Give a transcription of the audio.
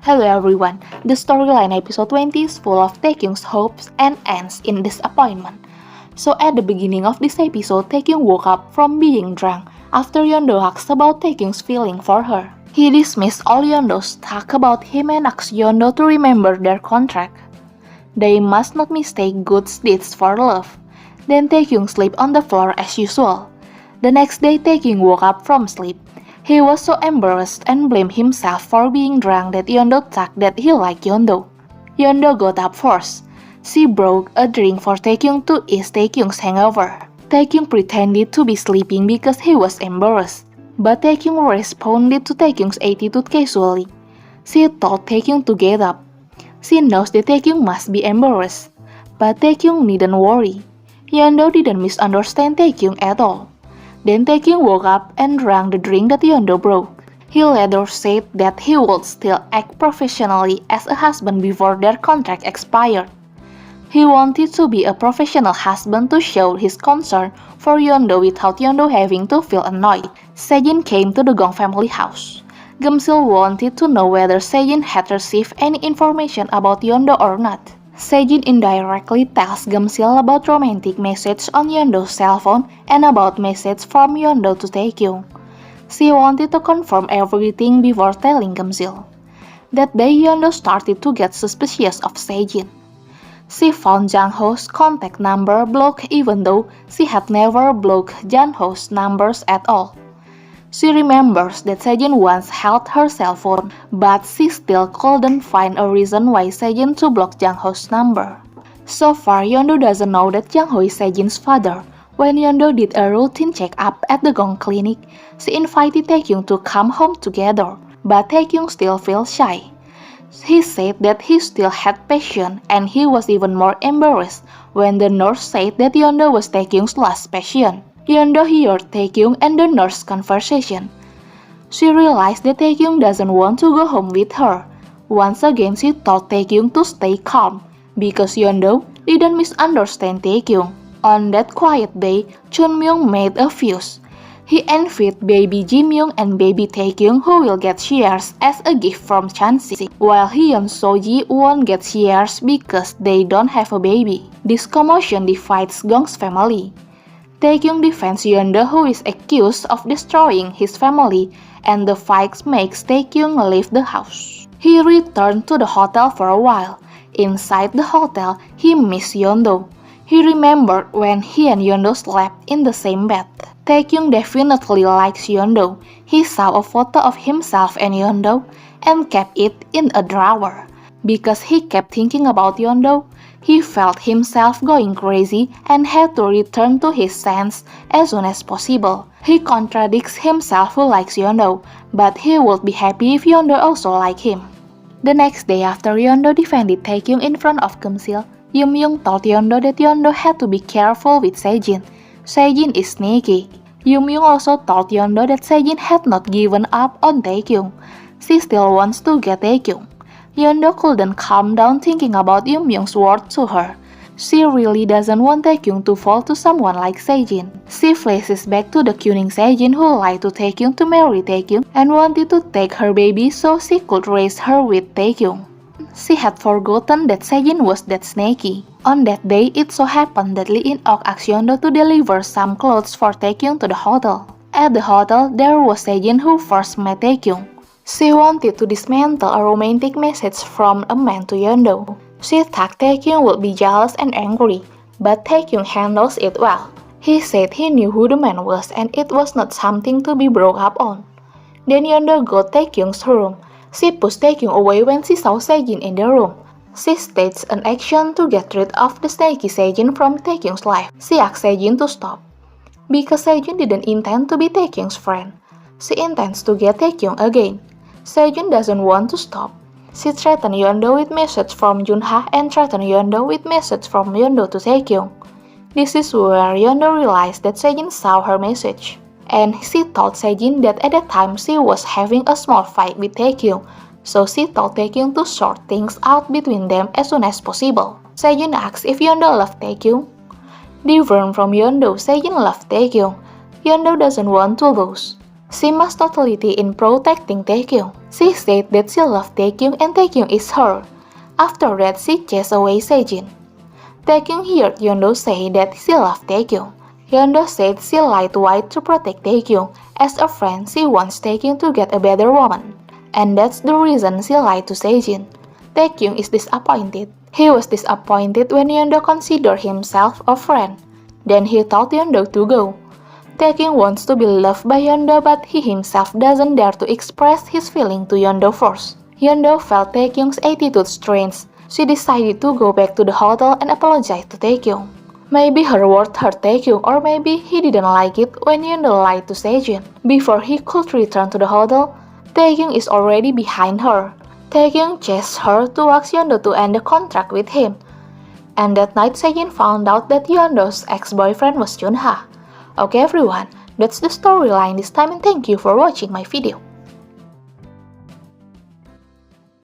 Hello everyone, the storyline episode 20 is full of Taekyung's hopes and ends in disappointment. So at the beginning of this episode, Taekyung woke up from being drunk after Yeondo asked about Taekyung's feeling for her. He dismissed all Yeondo's talk about him and asked Yeondo to remember their contract. They must not mistake good deeds for love. Then Taekyung slept on the floor as usual. The next day, Taekyung woke up from sleep. He was so embarrassed and blamed himself for being drunk that Yeondo thought that he liked Yeondo. Yeondo got up first. She brought a drink for Taekyung to ease Taekyung's hangover. Taekyung pretended to be sleeping because he was embarrassed. But Taekyung responded to Taekyung's attitude casually. She told Taekyung to get up. She knows that Taekyung must be embarrassed. But Taekyung needn't worry. Yeondo didn't misunderstand Taekyung at all. Then Taekyung woke up and drank the drink that Yeondo brought. He later said that he would still act professionally as a husband before their contract expired. He wanted to be a professional husband to show his concern for Yeondo without Yeondo having to feel annoyed. Sejin came to the Gong family house. Geumsil wanted to know whether Sejin had received any information about Yeondo or not. Sejin indirectly tells Geumsil about romantic message on Yeondo's cell phone and about message from Yeondo to Taekyung. She wanted to confirm everything before telling Geumsil. That day, Yeondo started to get suspicious of Sejin. She found Jang Ho's contact number blocked even though she had never blocked Jang Ho's numbers at all. She remembers that Sejin once held her cell phone, but she still couldn't find a reason why Sejin to block Jang Ho's number. So far, Yeondo doesn't know that Jang Ho is Sejin's father. When Yeondo did a routine check-up at the Gong clinic, she invited Taekyung to come home together, but Taekyung still feels shy. He said that he still had passion, and he was even more embarrassed when the nurse said that Yeondo was Taekyung's last patient. Yeondo heard Taekyung and the nurse's conversation. She realized that Taekyung doesn't want to go home with her. Once again, she told Taekyung to stay calm, because Yeondo didn't misunderstand Taekyung. On that quiet day, Chunmyung made a fuse. He envied baby Jimyoung and baby Taekyung who will get shares as a gift from Chansi, while he and Soji won't get shares because they don't have a baby. This commotion divides Gong's family. Taekyung defends Yeondo who is accused of destroying his family, and the fight makes Taekyung leave the house. He returned to the hotel for a while. Inside the hotel, he missed Yeondo. He remembered when he and Yeondo slept in the same bed. Taekyung definitely likes Yeondo. He saw a photo of himself and Yeondo and kept it in a drawer. Because he kept thinking about Yeondo, he felt himself going crazy and had to return to his senses as soon as possible. He contradicts himself who likes Yeondo, but he would be happy if Yeondo also liked him. The next day after Yeondo defended Taekyung in front of Geumsil, Yumyoung told Yeondo that Yeondo had to be careful with Sejin. Sejin is sneaky. Yumyoung also told Yeondo that Sejin had not given up on Taekyung. She still wants to get Taekyung. Yeondo couldn't calm down thinking about Yumyoung's word to her. She really doesn't want Taekyung to fall to someone like Sejin. She flashes back to the cunning Sejin who lied to Taekyung to marry Taekyung and wanted to take her baby so she could raise her with Taekyung. She had forgotten that Sejin was that snaky. On that day, it so happened that Lee In-ok asked Yeondo to deliver some clothes for Taekyung to the hotel. At the hotel, there was Sejin who first met Taekyung. She wanted to dismantle a romantic message from a man to Yeondo. She thought Taekyung would be jealous and angry, but Taekyung handles it well. He said he knew who the man was and it was not something to be broke up on. Then Yeondo got Taekyung's room. She pushed Taekyung away when she saw Sejin in the room. She staged an action to get rid of the snaky Sejin from Taekyung's life. She asked Sejin to stop. Because Sejin didn't intend to be Taekyung's friend. She intends to get Taekyung again. Sejin doesn't want to stop. She threatened Yeondo with message from Junha and threatened Yeondo with message from Yeondo to Taekyung. This is where Yeondo realized that Sejin saw her message. And she told Sejin that at that time she was having a small fight with Taekyung, so she told Taekyung to sort things out between them as soon as possible. Sejin asked if Yeondo loved Taekyung. Different from Yeondo, Sejin loved Taekyung. Yeondo doesn't want to lose. She must totally in protecting Taekyung. She said that she loved Taekyung and Taekyung is her. After that, she chased away Sejin. Taekyung heard Yeondo say that she loved Taekyung. Yeondo said she lied to White to protect Taekyung. As a friend, she wants Taekyung to get a better woman. And that's the reason she lied to Sejin. Taekyung is disappointed. He was disappointed when Yeondo considered himself a friend. Then he told Yeondo to go. Taekyung wants to be loved by Yeondo, but he himself doesn't dare to express his feeling to Yeondo first. Yeondo felt Taekyung's attitude strange. She decided to go back to the hotel and apologize to Taekyung. Maybe her words hurt Taekyung, or maybe he didn't like it when Yeondo lied to Sejin. Before he could return to the hotel, Taekyung is already behind her. Taekyung chased her to ask Yeondo to end the contract with him. And that night Sejin found out that Yeondo's ex-boyfriend was Junha. Okay everyone, that's the storyline this time and thank you for watching my video.